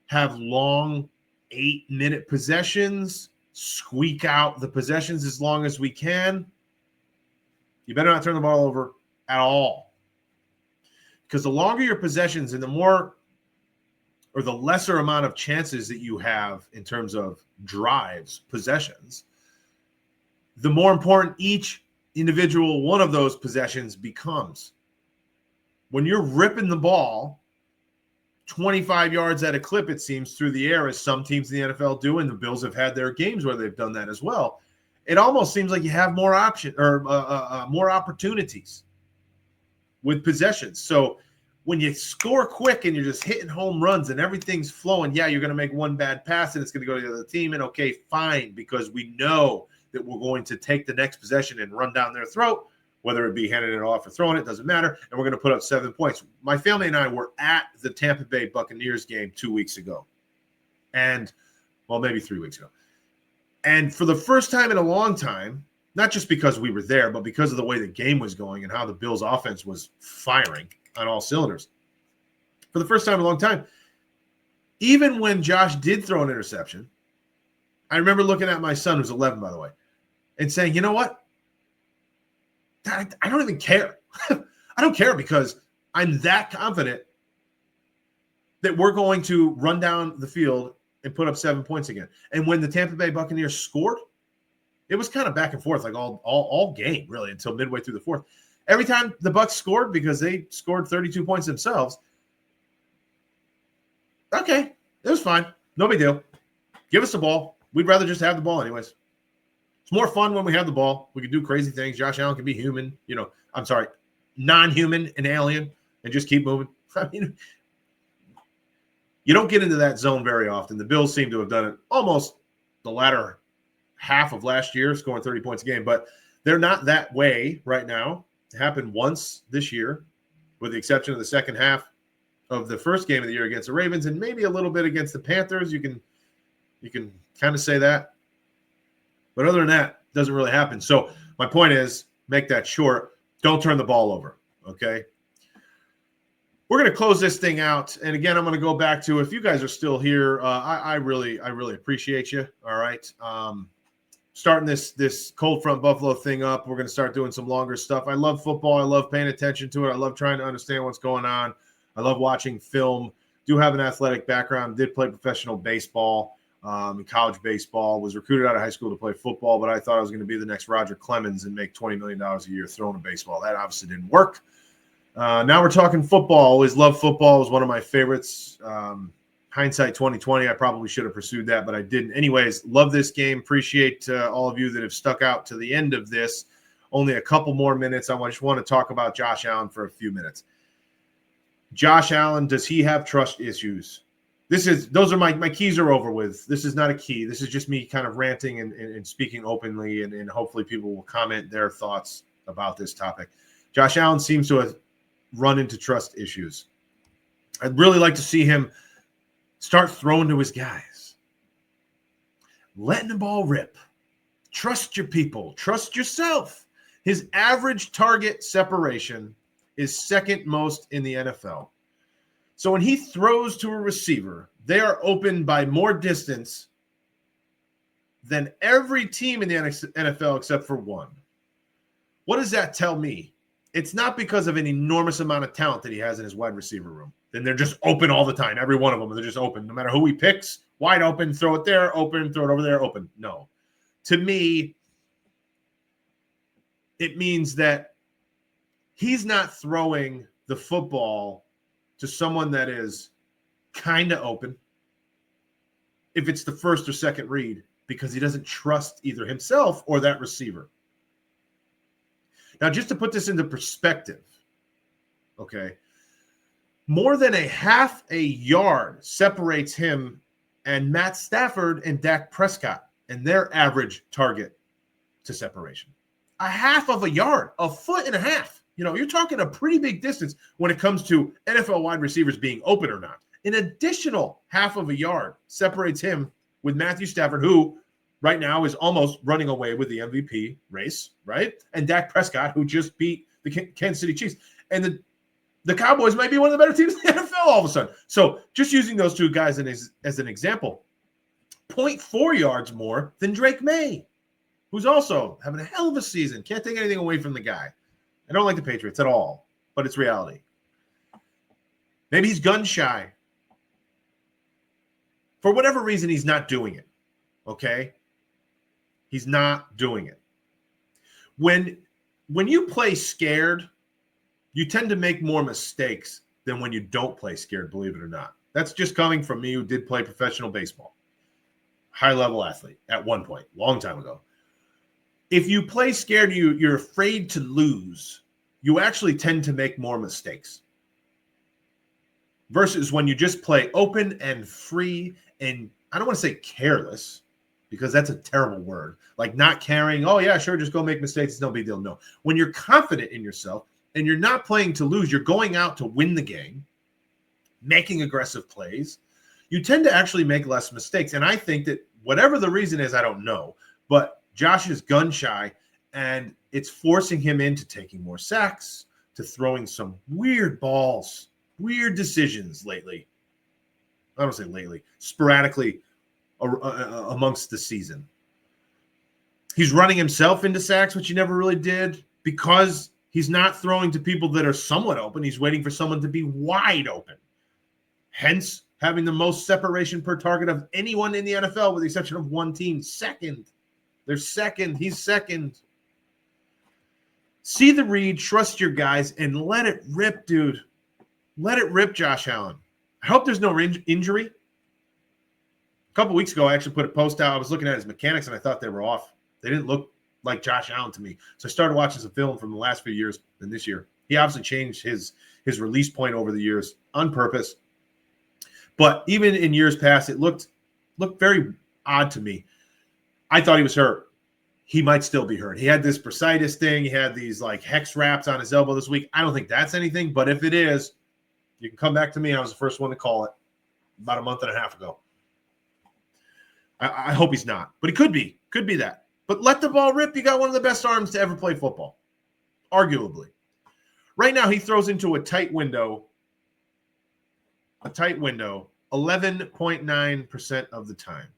have long 8-minute possessions, squeak out the possessions as long as we can, you better not turn the ball over at all. Because the longer your possessions and the more or the lesser amount of chances that you have in terms of drives, possessions, the more important each individual one of those possessions becomes. When you're ripping the ball 25 yards at a clip, it seems, through the air, as some teams in the NFL do, and the Bills have had their games where they've done that as well, it almost seems like you have more more opportunities with possessions. So when you score quick and you're just hitting home runs and everything's flowing, yeah, you're going to make one bad pass and it's going to go to the other team, and okay, fine, because we know that we're going to take the next possession and run down their throat, whether it be handing it off or throwing it, doesn't matter, and we're going to put up 7 points. My family and I were at the Tampa Bay Buccaneers game 2 weeks ago, and, well, maybe 3 weeks ago. And for the first time in a long time, not just because we were there, but because of the way the game was going and how the Bills' offense was firing on all cylinders, for the first time in a long time, even when Josh did throw an interception, I remember looking at my son, who's 11, by the way, and saying, you know what? I don't even care. I don't care, because I'm that confident that we're going to run down the field and put up 7 points again. And when the Tampa Bay Buccaneers scored, it was kind of back and forth, like all game, really, until midway through the fourth. Every time the Bucs scored, because they scored 32 points themselves, okay, it was fine. No big deal. Give us the ball. We'd rather just have the ball anyways. It's more fun when we have the ball. We can do crazy things. Josh Allen can be human, non-human and alien, and just keep moving. I mean, you don't get into that zone very often. The Bills seem to have done it almost the latter half of last year, scoring 30 points a game, but they're not that way right now. It happened once this year, with the exception of the second half of the first game of the year against the Ravens, and maybe a little bit against the Panthers. You can kind of say that. But other than that, it doesn't really happen. So my point is, make that short. Don't turn the ball over, okay? We're going to close this thing out. And again, I'm going to go back to, if you guys are still here, I really appreciate you, all right? Starting this cold front Buffalo thing up. We're going to start doing some longer stuff. I love football. I love paying attention to it. I love trying to understand what's going on. I love watching film. Do have an athletic background. Did play professional baseball. In college baseball, was recruited out of high school to play football, but I thought I was going to be the next Roger Clemens and make $20 million a year throwing a baseball. That obviously didn't work. Now we're talking football. Always loved football. It was one of my favorites. Hindsight 2020, I probably should have pursued that, but I didn't. Anyways, love this game. Appreciate all of you that have stuck out to the end of this. Only a couple more minutes. I just want to talk about Josh Allen for a few minutes. Josh Allen, does he have trust issues? Those are my keys are over with. This is not a key. This is just me kind of ranting and speaking openly, and hopefully people will comment their thoughts about this topic. Josh Allen seems to have run into trust issues. I'd really like to see him start throwing to his guys, letting the ball rip. Trust your people. Trust yourself. His average target separation is second most in the NFL. So when he throws to a receiver, they are open by more distance than every team in the NFL except for one. What does that tell me? It's not because of an enormous amount of talent that he has in his wide receiver room. Then they're just open all the time. Every one of them, they're just open. No matter who he picks, wide open, throw it there, open, throw it over there, open. No. To me, it means that he's not throwing the football to someone that is kind of open if it's the first or second read because he doesn't trust either himself or that receiver. Now, just to put this into perspective, okay, more than a half a yard separates him and Matt Stafford and Dak Prescott and their average target to separation. A half of a yard, a foot and a half. You know, you're talking a pretty big distance when it comes to NFL wide receivers being open or not. An additional half of a yard separates him with Matthew Stafford, who right now is almost running away with the MVP race, right? And Dak Prescott, who just beat the Kansas City Chiefs. And the Cowboys might be one of the better teams in the NFL all of a sudden. So just using those two guys as an example, 0.4 yards more than Drake May, who's also having a hell of a season. Can't take anything away from the guy. I don't like the Patriots at all, but it's reality. Maybe he's gun shy. For whatever reason, he's not doing it, okay? He's not doing it. When you play scared, you tend to make more mistakes than when you don't play scared, believe it or not. That's just coming from me who did play professional baseball. High-level athlete at one point, long time ago. If you play scared, you're afraid to lose, you actually tend to make more mistakes. Versus when you just play open and free and I don't want to say careless because that's a terrible word. Like not caring, oh yeah, sure, just go make mistakes. It's no big deal. No. When you're confident in yourself and you're not playing to lose, you're going out to win the game, making aggressive plays, you tend to actually make less mistakes. And I think that whatever the reason is, I don't know, but Josh is gun shy and it's forcing him into taking more sacks, to throwing some weird balls, weird decisions lately. I don't say lately, sporadically amongst the season. He's running himself into sacks, which he never really did, because he's not throwing to people that are somewhat open. He's waiting for someone to be wide open. Hence, having the most separation per target of anyone in the NFL, with the exception of one team. Second. They're second. He's second. See the read, trust your guys, and let it rip, dude. Let it rip, Josh Allen. I hope there's no injury. A couple weeks ago, I actually put a post out. I was looking at his mechanics, and I thought they were off. They didn't look like Josh Allen to me. So I started watching some film from the last few years and this year. He obviously changed his release point over the years on purpose. But even in years past, it looked very odd to me. I thought he was hurt. He might still be hurt. He had this bursitis thing. He had these like hex wraps on his elbow this week. I don't think that's anything, but if it is, you can come back to me. I was the first one to call it about a month and a half ago. I hope he's not, but he could be. Could be that. But let the ball rip. You got one of the best arms to ever play football, arguably. Right now, he throws into a tight window 11.9% of the time.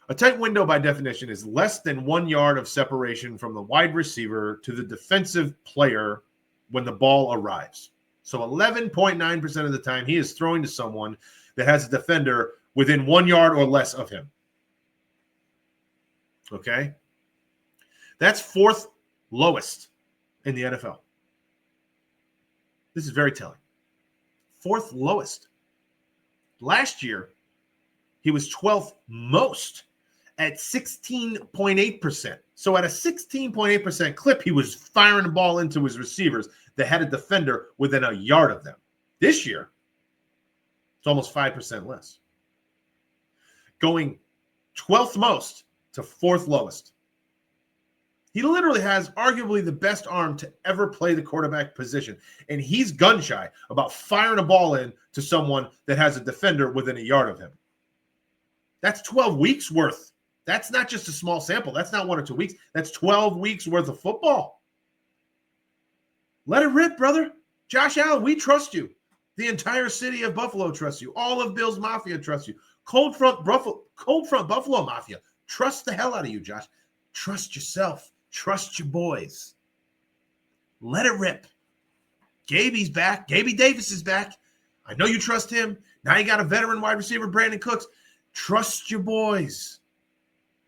A tight window, by definition, is less than 1 yard of separation from the wide receiver to the defensive player when the ball arrives. So 11.9% of the time, he is throwing to someone that has a defender within 1 yard or less of him. Okay? That's fourth lowest in the NFL. This is very telling. Fourth lowest. Last year, he was 12th most at 16.8%. So at a 16.8% clip, he was firing the ball into his receivers that had a defender within a yard of them. This year, It's almost 5% less. Going 12th most to 4th lowest. He literally has arguably the best arm to ever play the quarterback position. And he's gun shy about firing a ball in to someone that has a defender within a yard of him. That's 12 weeks worth. That's not just a small sample. That's not 1 or 2 weeks. That's 12 weeks worth of football. Let it rip, brother. Josh Allen, we trust you. The entire city of Buffalo trusts you. All of Bill's Mafia trusts you. Cold front Buffalo Mafia. Trust the hell out of you, Josh. Trust yourself. Trust your boys. Let it rip. Gaby's back. Gaby Davis is back. I know you trust him. Now you got a veteran wide receiver, Brandon Cooks. Trust your boys.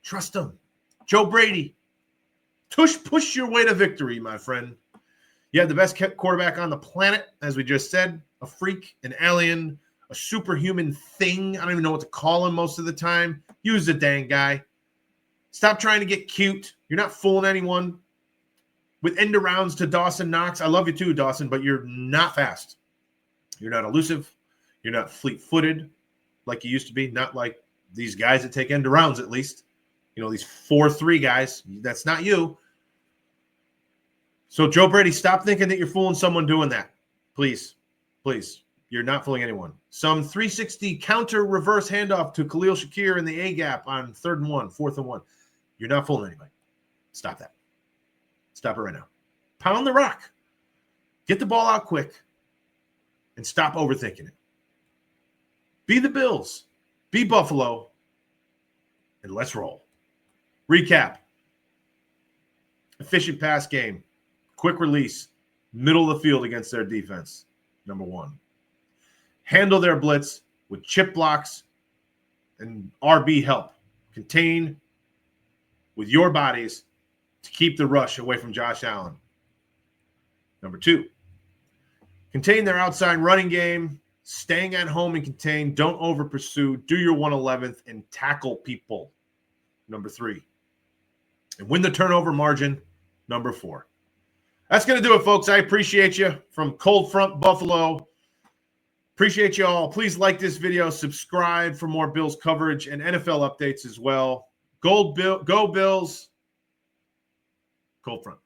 Trust them. Joe Brady. Push your way to victory, my friend. You have the best quarterback on the planet, as we just said. A freak, an alien, a superhuman thing. I don't even know what to call him most of the time. Use the dang guy. Stop trying to get cute. You're not fooling anyone. With end arounds to Dawson Knox. I love you too, Dawson, but you're not fast. You're not elusive. You're not fleet-footed like you used to be. Not like these guys that take end arounds, at least. You know, these 4-3 guys. That's not you. So, Joe Brady, stop thinking that you're fooling someone doing that. Please. Please. You're not fooling anyone. Some 360 counter reverse handoff to Khalil Shakir in the A-gap on 3rd and 1, 4th and 1. You're not fooling anybody. Stop that. Stop it right now. Pound the rock. Get the ball out quick and stop overthinking it. Be the Bills. Be Buffalo. And let's roll. Recap. Efficient pass game. Quick release. Middle of the field against their defense. Number 1. Handle their blitz with chip blocks and RB help. Contain with your bodies to keep the rush away from Josh Allen. Number 2. Contain their outside running game. Staying at home and contain. Don't over pursue. Do your 111th and tackle people. Number 3. And win the turnover margin. Number 4. That's going to do it, folks. I appreciate you from Cold Front Buffalo. Appreciate you all. Please like this video. Subscribe for more Bills coverage and NFL updates as well. Go Bills. Cold Front.